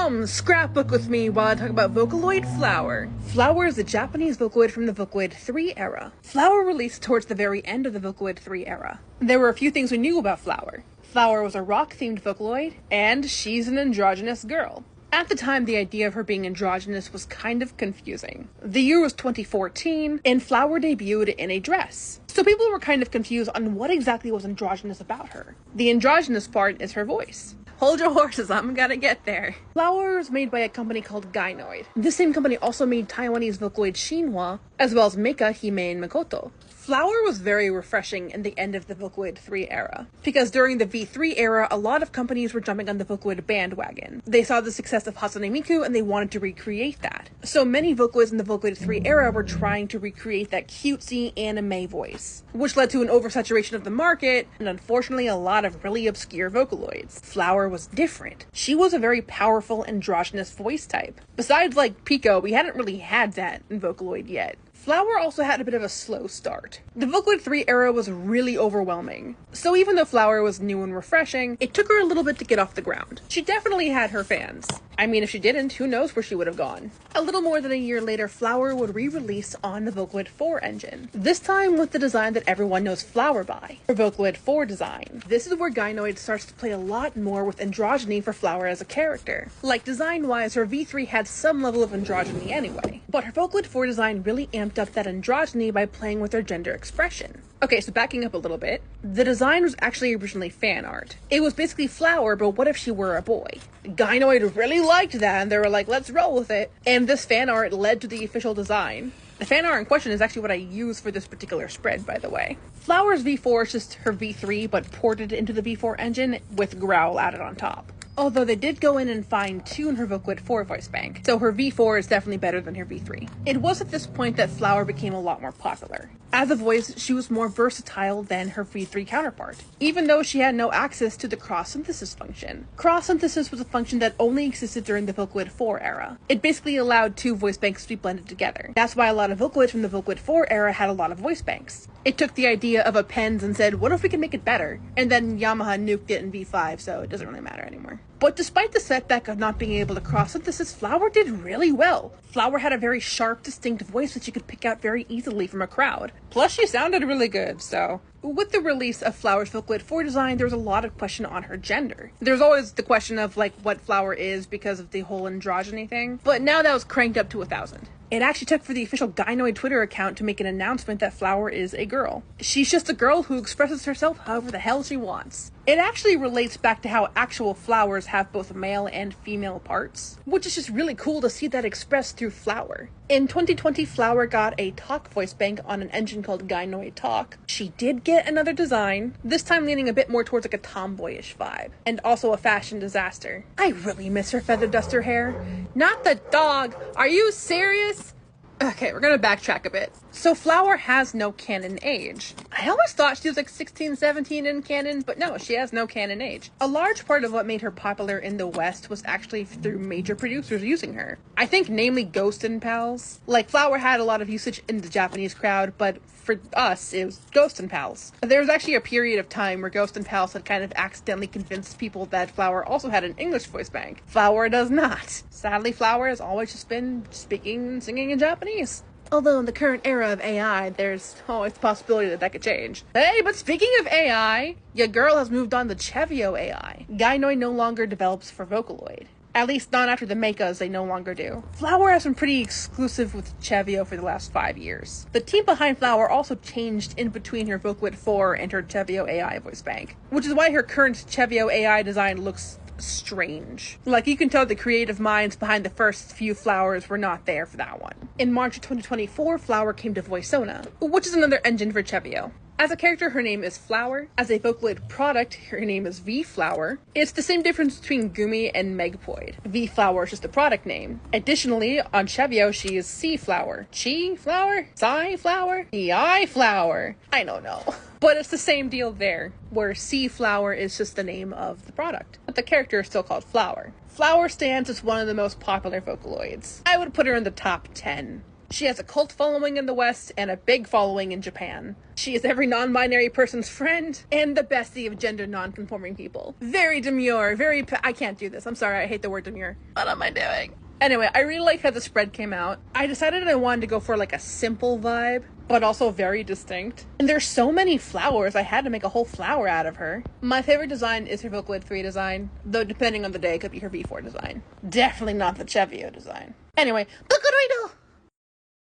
Scrapbook with me while I talk about Vocaloid Flower. Flower is a Japanese Vocaloid from the Vocaloid 3 era. Flower released towards the very end of the Vocaloid 3 era. There were a few things we knew about Flower. Flower was a rock-themed Vocaloid, and she's an androgynous girl. At the time, the idea of her being androgynous was kind of confusing. The year was 2014, and Flower debuted in a dress. So people were kind of confused on what exactly was androgynous about her. The androgynous part is her voice. Hold your horses, I'm gonna get there. Flower was made by a company called Gynoid. This same company also made Taiwanese Vocaloid Shinhwa, as well as Mecha, Hime, and Makoto. Flower was very refreshing in the end of the Vocaloid 3 era, because during the V3 era, a lot of companies were jumping on the Vocaloid bandwagon. They saw the success of Hatsune Miku and they wanted to recreate that. So many Vocaloids in the Vocaloid 3 era were trying to recreate that cutesy anime voice, which led to an oversaturation of the market, and unfortunately a lot of really obscure Vocaloids. Flower was different. She was a very powerful androgynous voice type. Besides like Pico, we hadn't really had that in Vocaloid yet. Flower also had a bit of a slow start. The Vocaloid 3 era was really overwhelming, so even though Flower was new and refreshing, it took her a little bit to get off the ground. She definitely had her fans. I mean, if she didn't, who knows where she would have gone. A little more than a year later, Flower would re-release on the Vocaloid 4 engine, this time with the design that everyone knows Flower by, her Vocaloid 4 design. This is where Gynoid starts to play a lot more with androgyny for Flower as a character. Like, design-wise, her V3 had some level of androgyny anyway, but her Vocaloid 4 design really amped up that androgyny by playing with her gender expression. Okay, so backing up a little bit, the design was actually originally fan art. It was basically Flower, but what if she were a boy? Gynoid really liked that, and they were like, let's roll with it. And this fan art led to the official design. The fan art in question is actually what I use for this particular spread, by the way. Flower's V4 is just her V3, but ported into the V4 engine with growl added on top. Although they did go in and fine-tune her Vocaloid 4 voice bank, so her V4 is definitely better than her V3. It was at this point that Flower became a lot more popular. As a voice, she was more versatile than her V3 counterpart, even though she had no access to the cross-synthesis function. Cross-synthesis was a function that only existed during the Vocaloid 4 era. It basically allowed two voice banks to be blended together. That's why a lot of Vocaloids from the Vocaloid 4 era had a lot of voice banks. It took the idea of appends and said, what if we can make it better? And then Yamaha nuked it in V5, so it doesn't really matter anymore. But despite the setback of not being able to cross-synthesis, Flower did really well. Flower had a very sharp, distinct voice that you could pick out very easily from a crowd. Plus, she sounded really good, so... With the release of Flower's Vocaloid 4 design, there was a lot of question on her gender. There's always the question of, like, what Flower is because of the whole androgyny thing, but now that was cranked up to 1,000. It actually took for the official Gynoid Twitter account to make an announcement that Flower is a girl. She's just a girl who expresses herself however the hell she wants. It actually relates back to how actual flowers have both male and female parts, which is just really cool to see that expressed through Flower. In 2020, Flower got a talk voice bank on an engine called Gynoid Talk. She did get another design, this time leaning a bit more towards like a tomboyish vibe, and also a fashion disaster. I really miss her feather duster hair. Not the dog! Are you serious? Okay, we're gonna backtrack a bit. So Flower has no canon age. I always thought she was like 16, 17 in canon, but no, she has no canon age. A large part of what made her popular in the West was actually through major producers using her. I think namely Ghost and Pals. Like, Flower had a lot of usage in the Japanese crowd, but for us, it was Ghost and Pals. There was actually a period of time where Ghost and Pals had kind of accidentally convinced people that Flower also had an English voice bank. Flower does not. Sadly, Flower has always just been speaking and singing in Japanese. Although in the current era of AI, there's always the possibility that could change. Hey, but speaking of AI, your girl has moved on to Chevio AI. Gynoid no longer develops for Vocaloid. At least not after the Mechas, they no longer do. Flower has been pretty exclusive with Chevio for the last 5 years. The team behind Flower also changed in between her Vocaloid 4 and her Chevio AI voice bank, which is why her current Chevio AI design looks strange. Like, you can tell the creative minds behind the first few Flowers were not there for that one. In March of 2024, Flower came to Voicona, which is another engine for Chevio. As a character, her name is Flower. As a Vocaloid product, her name is V-Flower. It's the same difference between Gumi and Megpoid. V-Flower is just a product name. Additionally, on Chevio, she is C-Flower. Chi-Flower? Psy-Flower? EI-Flower? I don't know. But it's the same deal there, where C-Flower is just the name of the product. But the character is still called Flower. Flower stands as one of the most popular Vocaloids. I would put her in the top 10. She has a cult following in the West and a big following in Japan. She is every non-binary person's friend and the bestie of gender non-conforming people. Very demure, I can't do this. I'm sorry, I hate the word demure. What am I doing? Anyway, I really liked how the spread came out. I decided I wanted to go for like a simple vibe, but also very distinct. And there's so many flowers, I had to make a whole flower out of her. My favorite design is her Vocaloid 3 design, though depending on the day, it could be her V4 design. Definitely not the Chevio design. Anyway, Vocaloid!